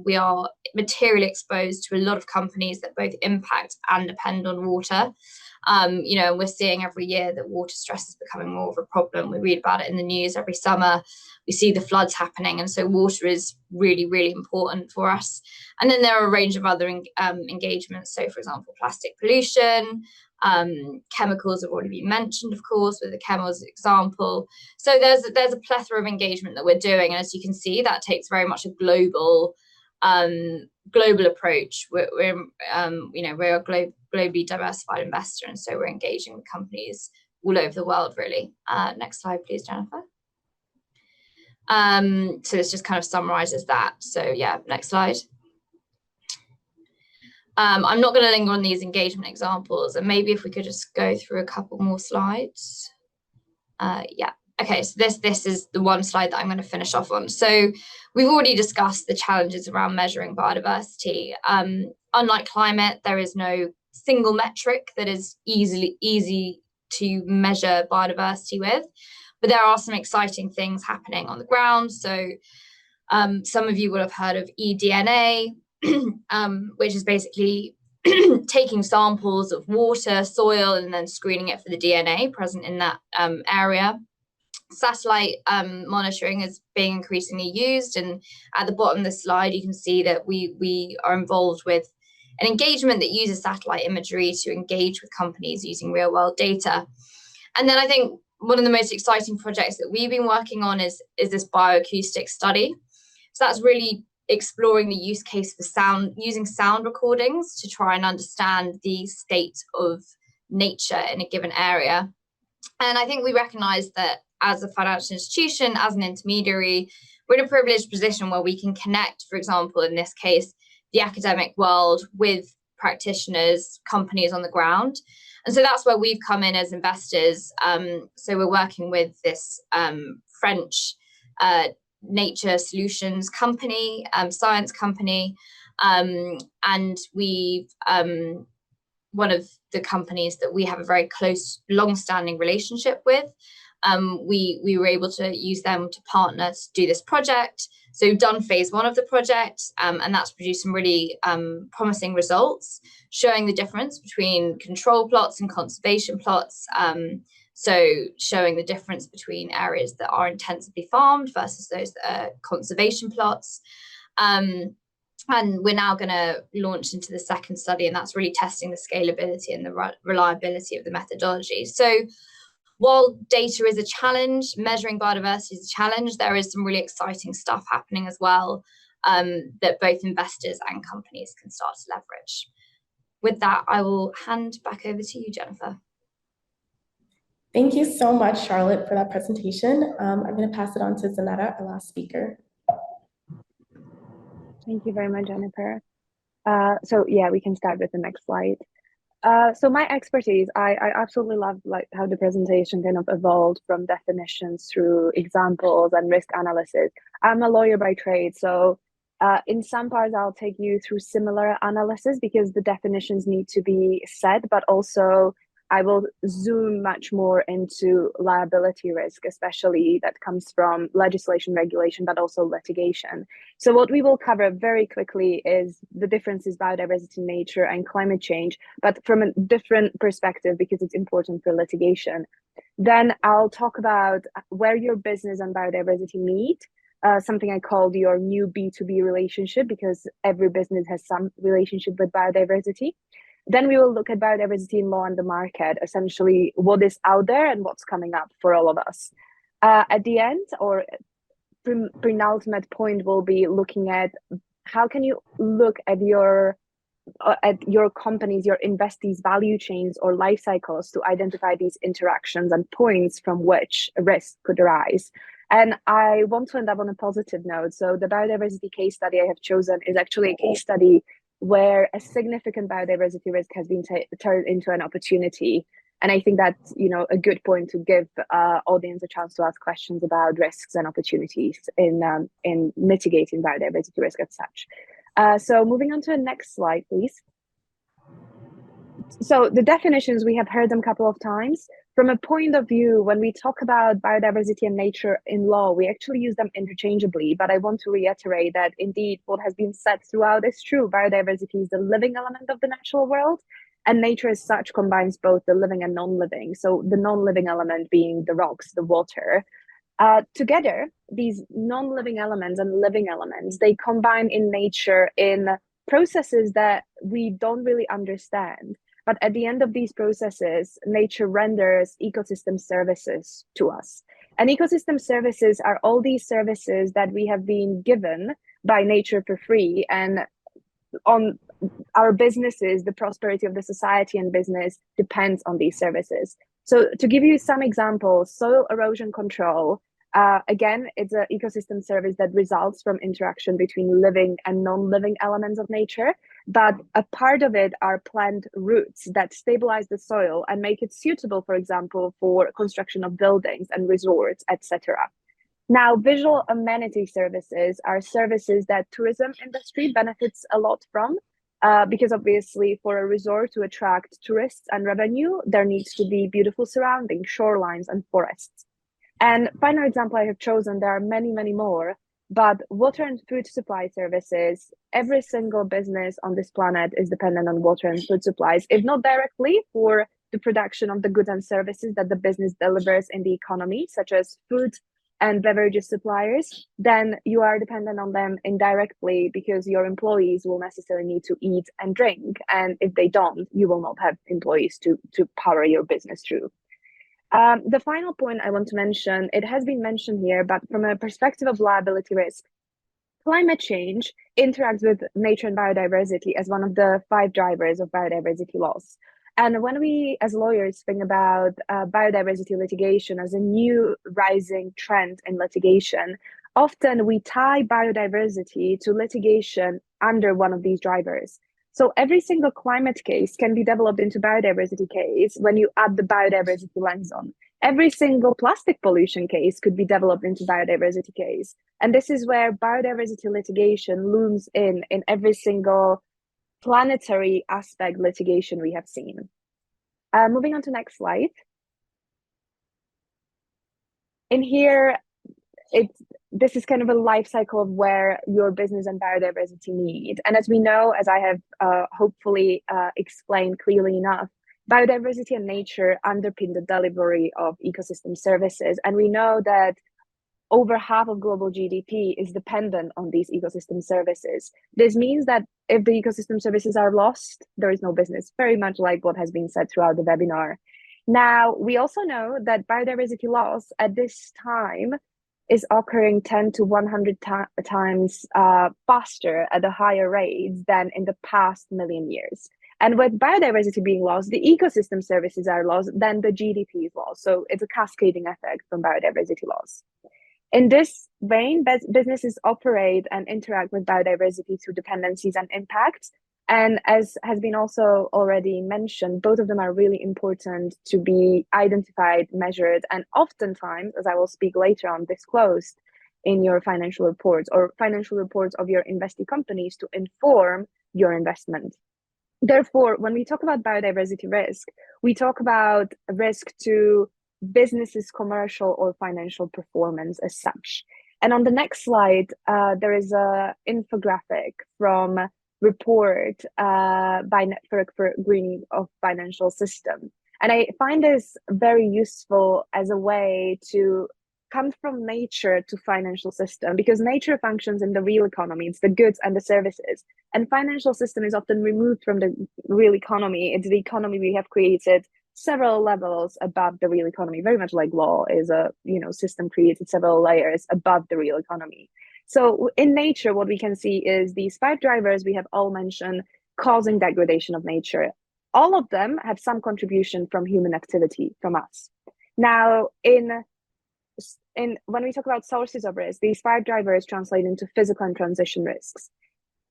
We are materially exposed to a lot of companies that both impact and depend on water. We're seeing every year that water stress is becoming more of a problem. We read about it in the news every summer. We see the floods happening, and so water is really, really important for us. And then there are a range of other engagements. So, for example, plastic pollution, chemicals have already been mentioned, of course, with the chemicals example. So there's a plethora of engagement that we're doing, and as you can see, that takes very much a global approach. We're a globally diversified investor, and so we're engaging with companies all over the world, really. Next slide, please, Jennifer. So this just kind of summarizes that. So yeah, next slide. I'm not going to linger on these engagement examples, and maybe if we could just go through a couple more slides. Yeah. Okay, so this is the one slide that I'm going to finish off on. So we've already discussed the challenges around measuring biodiversity. Unlike climate, there is no single metric that is easy to measure biodiversity with, but there are some exciting things happening on the ground. So some of you will have heard of eDNA, which is basically taking samples of water, soil, and then screening it for the DNA present in that area. Satellite monitoring is being increasingly used, and at the bottom of the slide you can see that we are involved with an engagement that uses satellite imagery to engage with companies using real world data. And then I think one of the most exciting projects that we've been working on is this bioacoustic study. So that's really exploring the use case for using sound recordings to try and understand the state of nature in a given area. And I think we recognize that as a financial institution, as an intermediary, we're in a privileged position where we can connect, for example, in this case, the academic world with practitioners, companies on the ground. And so that's where we've come in as investors. So we're working with this French nature solutions company, science company, and we've one of the companies that we have a very close, long-standing relationship with. We were able to use them to partner to do this project. So we've done phase 1 of the project, and that's produced some really promising results, showing the difference between control plots and conservation plots. So showing the difference between areas that are intensively farmed versus those that are conservation plots. And we're now going to launch into the second study, and that's really testing the scalability and the reliability of the methodology. So while data is a challenge, measuring biodiversity is a challenge, there is some really exciting stuff happening as well, that both investors and companies can start to leverage. With that, I will hand back over to you, Jennifer. Thank you so much, Charlotte, for that presentation. I'm going to pass it on to Zaneta, our last speaker. Thank you very much, Jennifer. So yeah, we can start with the next slide. So my expertise, I absolutely love how the presentation kind of evolved from definitions through examples and risk analysis. I'm a lawyer by trade, so in some parts I'll take you through similar analysis because the definitions need to be said, but also I will zoom much more into liability risk, especially that comes from legislation, regulation, but also litigation. So what we will cover very quickly is the differences biodiversity, nature, and climate change, but from a different perspective because it's important for litigation. Then I'll talk about where your business and biodiversity meet, something I called your new B2B relationship, because every business has some relationship with biodiversity. Then we will look at biodiversity in law and the market, essentially what is out there and what's coming up for all of us. At the end, or penultimate point, will be looking at how can you look at your companies, your investees' value chains or life cycles to identify these interactions and points from which a risk could arise. And I want to end up on a positive note. So the biodiversity case study I have chosen is actually a case study where a significant biodiversity risk has been turned into an opportunity. And I think that's, a good point to give audience a chance to ask questions about risks and opportunities in mitigating biodiversity risk as such. So moving on to the next slide, please. So the definitions, we have heard them a couple of times. From a point of view, when we talk about biodiversity and nature in law, we actually use them interchangeably, but I want to reiterate that indeed what has been said throughout is true. Biodiversity is the living element of the natural world, and nature as such combines both the living and non-living. So the non-living element being the rocks, the water. Together, these non-living elements and living elements, they combine in nature in processes that we don't really understand. But at the end of these processes, nature renders ecosystem services to us. And ecosystem services are all these services that we have been given by nature for free. And on our businesses, the prosperity of the society and business depends on these services. So to give you some examples, soil erosion control, again, it's an ecosystem service that results from interaction between living and non-living elements of nature. But a part of it are plant roots that stabilize the soil and make it suitable, for example, for construction of buildings and resorts, etc. Now, visual amenity services are services that tourism industry benefits a lot from, because obviously for a resort to attract tourists and revenue, there needs to be beautiful surroundings, shorelines, and forests. And final example I have chosen, there are many, many more, but water and food supply services, every single business on this planet is dependent on water and food supplies, if not directly for the production of the goods and services that the business delivers in the economy, such as food and beverages suppliers, then you are dependent on them indirectly because your employees will necessarily need to eat and drink. And if they don't, you will not have employees to power your business through. The final point I want to mention, it has been mentioned here, but from a perspective of liability risk, climate change interacts with nature and biodiversity as one of the 5 drivers of biodiversity loss. And when we as lawyers think about biodiversity litigation as a new rising trend in litigation, often we tie biodiversity to litigation under one of these drivers. So every single climate case can be developed into biodiversity case when you add the biodiversity lens on. Every single plastic pollution case could be developed into biodiversity case. And this is where biodiversity litigation looms in every single planetary aspect litigation we have seen. Moving on to next slide. In here, this is kind of a life cycle of where your business and biodiversity meet. And as we know, as I have hopefully explained clearly enough, biodiversity and nature underpin the delivery of ecosystem services. And we know that over half of global GDP is dependent on these ecosystem services. This means that if the ecosystem services are lost, there is no business, very much like what has been said throughout the webinar. Now, we also know that biodiversity loss at this time is occurring 10 to 100 times faster at a higher rate than in the past million years. And with biodiversity being lost, the ecosystem services are lost, then the GDP is lost. So it's a cascading effect from biodiversity loss. In this vein, businesses operate and interact with biodiversity through dependencies and impacts. And as has been also already mentioned, both of them are really important to be identified, measured, and oftentimes, as I will speak later on, disclosed in your financial reports or financial reports of your investee companies to inform your investment. Therefore, when we talk about biodiversity risk, we talk about risk to businesses' commercial or financial performance as such. And on the next slide, there is an infographic from report by Network for Greening of Financial System. And I find this very useful as a way to come from nature to financial system, because nature functions in the real economy, it's the goods and the services, and financial system is often removed from the real economy. It's the economy we have created several levels above the real economy, very much like law is a system created several layers above the real economy. So in nature, what we can see is these 5 drivers we have all mentioned causing degradation of nature. All of them have some contribution from human activity, from us. Now, when we talk about sources of risk, these 5 drivers translate into physical and transition risks.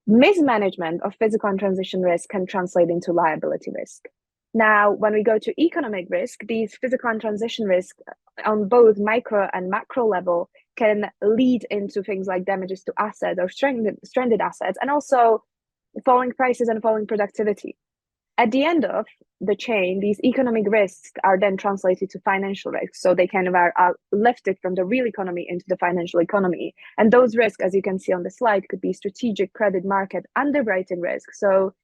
Mismanagement of physical and transition risk can translate into liability risk. Now, when we go to economic risk, these physical and transition risk on both micro and macro level can lead into things like damages to assets or stranded assets, and also falling prices and falling productivity. At the end of the chain, these economic risks are then translated to financial risks. So they kind of are lifted from the real economy into the financial economy. And those risks, as you can see on the slide, could be strategic credit market underwriting risk. So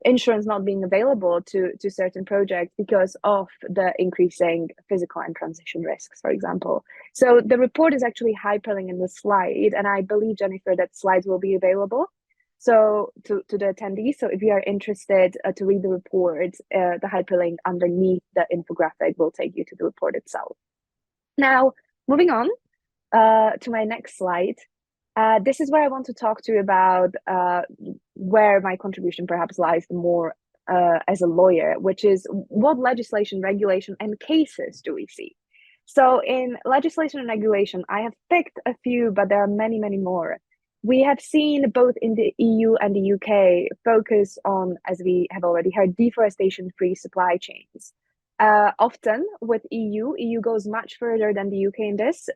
insurance not being available to certain projects because of the increasing physical and transition risks, for example. So the report is actually hyperlinked in the slide. And I believe, Jennifer, that slides will be available. So to the attendees, so if you are interested to read the report, the hyperlink underneath the infographic will take you to the report itself. Now, moving on to my next slide, this is where I want to talk to you about where my contribution perhaps lies more as a lawyer, which is what legislation, regulation, and cases do we see? So in legislation and regulation, I have picked a few, but there are many, many more. We have seen both in the EU and the UK focus on, as we have already heard, deforestation-free supply chains. Often with EU goes much further than the UK in this,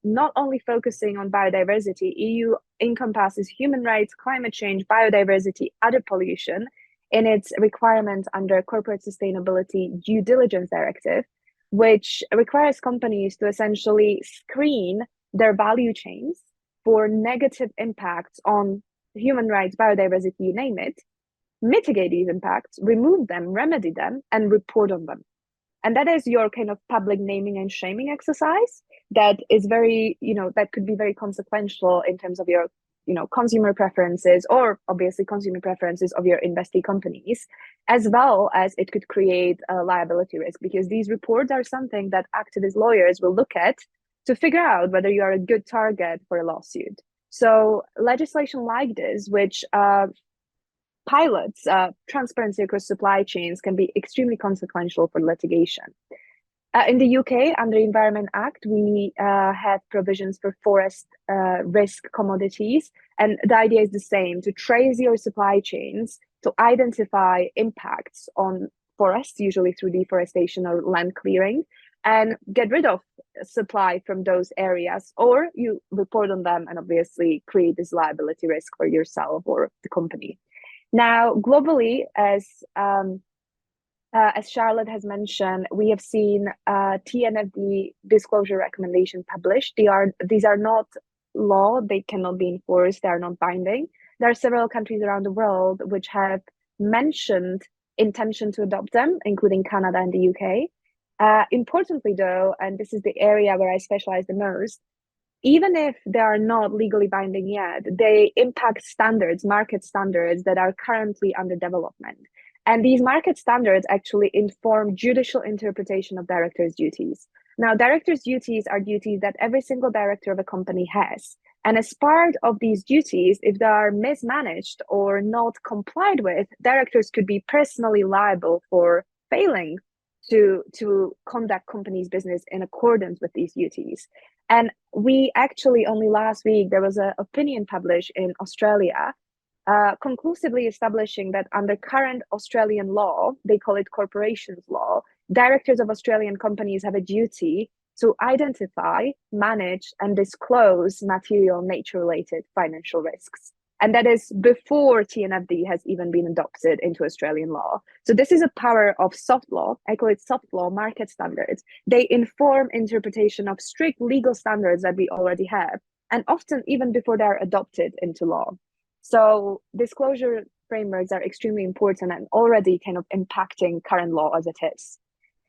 not only focusing on biodiversity, EU encompasses human rights, climate change, biodiversity, other pollution in its requirements under Corporate Sustainability Due Diligence Directive, which requires companies to essentially screen their value chains for negative impacts on human rights, biodiversity, you name it, mitigate these impacts, remove them, remedy them, and report on them. And that is your kind of public naming and shaming exercise that is very, that could be very consequential in terms of your, consumer preferences, or obviously consumer preferences of your investee companies, as well as it could create a liability risk, because these reports are something that activist lawyers will look at to figure out whether you are a good target for a lawsuit. So legislation like this, which pilots transparency across supply chains, can be extremely consequential for litigation. In the UK, under the Environment Act, we have provisions for forest risk commodities. And the idea is the same, to trace your supply chains, to identify impacts on forests, usually through deforestation or land clearing, and get rid of supply from those areas, or you report on them and obviously create this liability risk for yourself or the company. Now, globally, as Charlotte has mentioned, we have seen TNFD disclosure recommendation published. These are not law, they cannot be enforced, they are not binding. There are several countries around the world which have mentioned intention to adopt them, including Canada and the UK. Importantly, though, and this is the area where I specialize the most, even if they are not legally binding yet, they impact standards, market standards that are currently under development. And these market standards actually inform judicial interpretation of directors' duties. Now, directors' duties are duties that every single director of a company has. And as part of these duties, if they are mismanaged or not complied with, directors could be personally liable for failing to conduct company's business in accordance with these duties. And we actually, only last week, there was an opinion published in Australia conclusively establishing that under current Australian law, they call it corporations law, directors of Australian companies have a duty to identify, manage, and disclose material nature-related financial risks. And that is before TNFD has even been adopted into Australian law. So this is a power of soft law. I call it soft law market standards. They inform interpretation of strict legal standards that we already have, and often even before they are adopted into law. So disclosure frameworks are extremely important and already kind of impacting current law as it is.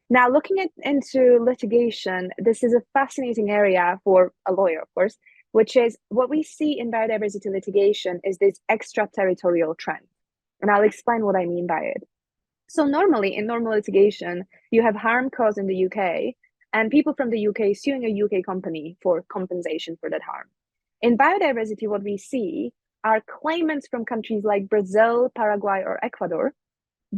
Now, looking into litigation, this is a fascinating area for a lawyer, of course, which is what we see in biodiversity litigation is this extraterritorial trend. And I'll explain what I mean by it. So normally in normal litigation, you have harm caused in the UK and people from the UK suing a UK company for compensation for that harm. In biodiversity, what we see are claimants from countries like Brazil, Paraguay, or Ecuador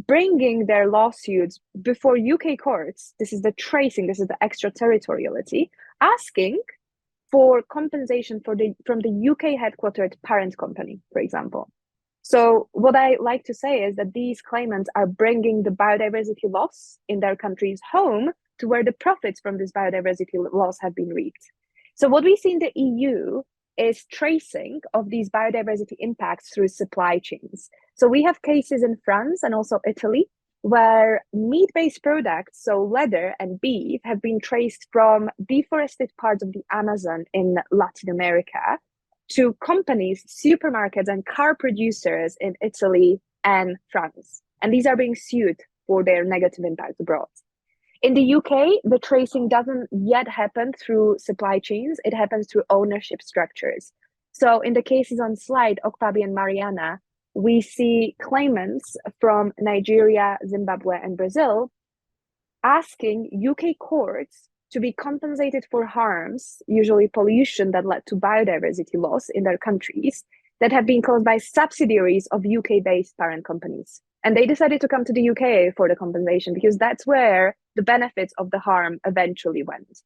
bringing their lawsuits before UK courts. This is the tracing, this is the extraterritoriality, asking for compensation from the UK headquartered parent company, for example. So what I like to say is that these claimants are bringing the biodiversity loss in their countries home to where the profits from this biodiversity loss have been reaped. So what we see in the EU is tracing of these biodiversity impacts through supply chains. So we have cases in France and also Italy where meat-based products, so leather and beef, have been traced from deforested parts of the Amazon in Latin America to companies, supermarkets, and car producers in Italy and France. And these are being sued for their negative impact abroad. In the UK, the tracing doesn't yet happen through supply chains, it happens through ownership structures. So in the cases on slide, Okpabi and Mariana, we see claimants from Nigeria, Zimbabwe, and Brazil asking UK courts to be compensated for harms, usually pollution that led to biodiversity loss in their countries, that have been caused by subsidiaries of UK-based parent companies. And they decided to come to the UK for the compensation because that's where the benefits of the harm eventually went.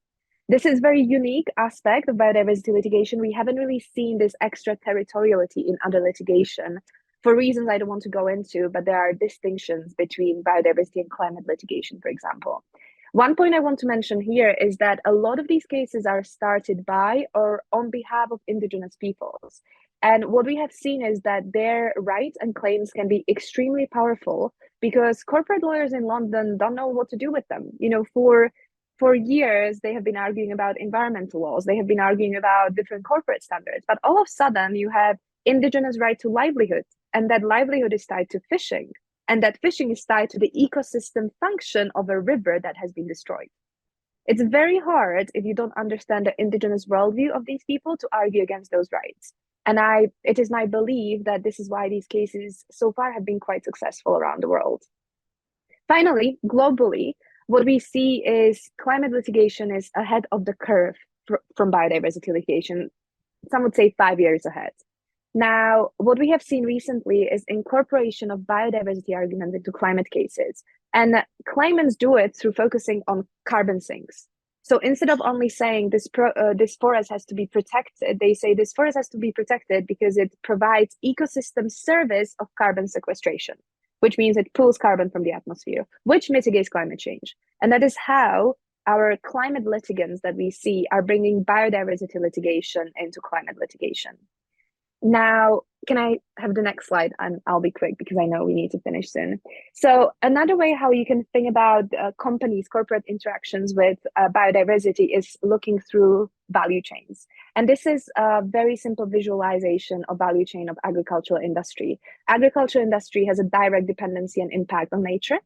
This is a very unique aspect of biodiversity litigation. We haven't really seen this extraterritoriality in other litigation for reasons I don't want to go into, but there are distinctions between biodiversity and climate litigation, for example. One point I want to mention here is that a lot of these cases are started by or on behalf of indigenous peoples. And what we have seen is that their rights and claims can be extremely powerful because corporate lawyers in London don't know what to do with them. You know, for years, they have been arguing about environmental laws. They have been arguing about different corporate standards. But all of a sudden, you have indigenous right to livelihood. And that livelihood is tied to fishing. And that fishing is tied to the ecosystem function of a river that has been destroyed. It's very hard if you don't understand the indigenous worldview of these people to argue against those rights. And it is my belief that this is why these cases so far have been quite successful around the world. Finally, globally, what we see is climate litigation is ahead of the curve from biodiversity litigation. Some would say 5 years ahead. Now, what we have seen recently is incorporation of biodiversity arguments into climate cases. And claimants do it through focusing on carbon sinks. So instead of only saying this forest has to be protected, they say this forest has to be protected because it provides ecosystem service of carbon sequestration, which means it pulls carbon from the atmosphere, which mitigates climate change. And that is how our climate litigants that we see are bringing biodiversity litigation into climate litigation. Now, can I have the next slide? And I'll be quick because I know we need to finish soon. So another way how you can think about companies, corporate interactions with biodiversity is looking through value chains. And this is a very simple visualization of value chain of agricultural industry. Agricultural industry has a direct dependency and impact on nature.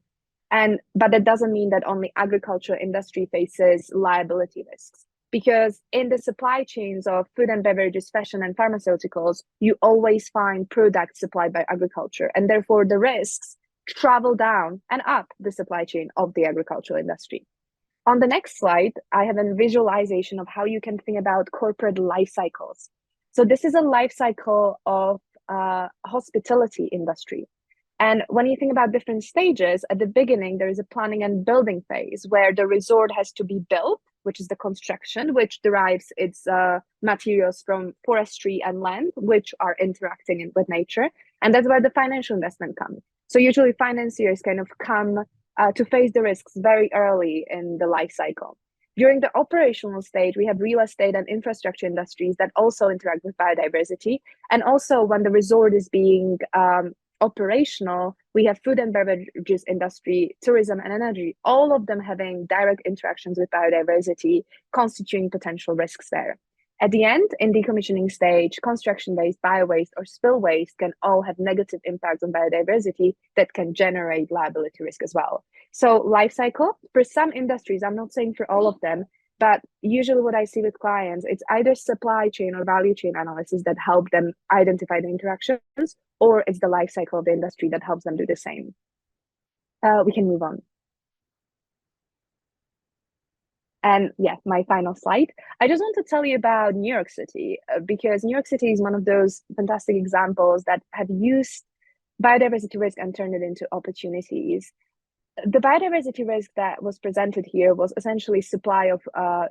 But that doesn't mean that only agricultural industry faces liability risks. Because in the supply chains of food and beverages, fashion, and pharmaceuticals, you always find products supplied by agriculture. And therefore, the risks travel down and up the supply chain of the agricultural industry. On the next slide, I have a visualization of how you can think about corporate life cycles. So this is a life cycle of hospitality industry. And when you think about different stages, at the beginning, there is a planning and building phase where the resort has to be built, which is the construction, which derives its materials from forestry and land, which are interacting with nature. And that's where the financial investment comes. So usually financiers kind of come to face the risks very early in the life cycle. During the operational stage, we have real estate and infrastructure industries that also interact with biodiversity. And also when the resort is being operational, we have food and beverages industry, tourism and energy, all of them having direct interactions with biodiversity, constituting potential risks there. At the end, in decommissioning stage, construction waste, bio-waste, or spill waste can all have negative impacts on biodiversity that can generate liability risk as well. So life cycle, for some industries, I'm not saying for all of them, but usually what I see with clients, it's either supply chain or value chain analysis that help them identify the interactions, or it's the life cycle of the industry that helps them do the same. We can move on. And yeah, my final slide. I just want to tell you about New York City, because New York City is one of those fantastic examples that have used biodiversity risk and turned it into opportunities. The biodiversity risk that was presented here was essentially supply of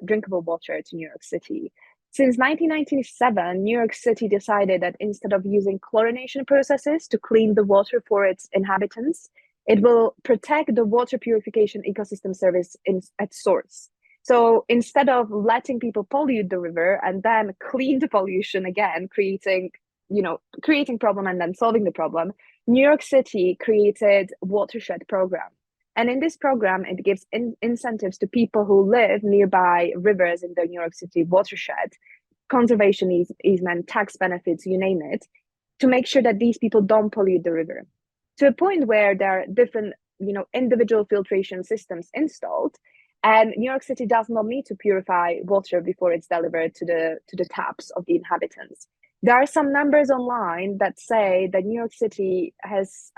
drinkable water to New York City. Since 1997, New York City decided that instead of using chlorination processes to clean the water for its inhabitants, it will protect the water purification ecosystem service at source. So instead of letting people pollute the river and then clean the pollution again, creating problem and then solving the problem, New York City created watershed program. And in this program, it gives incentives to people who live nearby rivers in the New York City watershed, conservation easement, tax benefits, you name it, to make sure that these people don't pollute the river. To a point where there are different, individual filtration systems installed, and New York City does not need to purify water before it's delivered to the taps of the inhabitants. There are some numbers online that say that New York City has,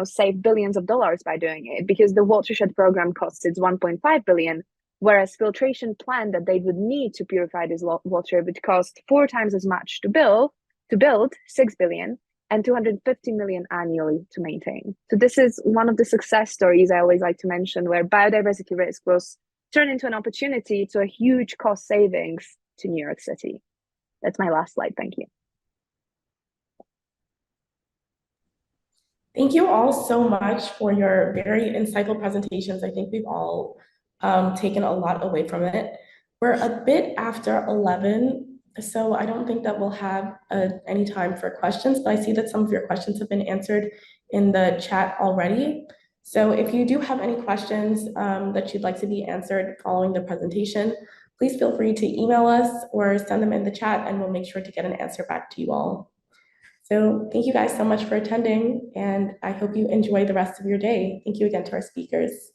saved billions of dollars by doing it, because the watershed program costs its 1.5 billion, whereas filtration plant that they would need to purify this water would cost 4 times as much to build 6 billion, and 250 million annually to maintain. So this is one of the success stories I always like to mention, where biodiversity risk was turned into an opportunity to a huge cost savings to New York City. That's my last slide. Thank you. Thank you all so much for your very insightful presentations. I think we've all taken a lot away from it. We're a bit after 11, so I don't think that we'll have any time for questions, but I see that some of your questions have been answered in the chat already. So if you do have any questions that you'd like to be answered following the presentation, please feel free to email us or send them in the chat, and we'll make sure to get an answer back to you all. So thank you guys so much for attending, and I hope you enjoy the rest of your day. Thank you again to our speakers.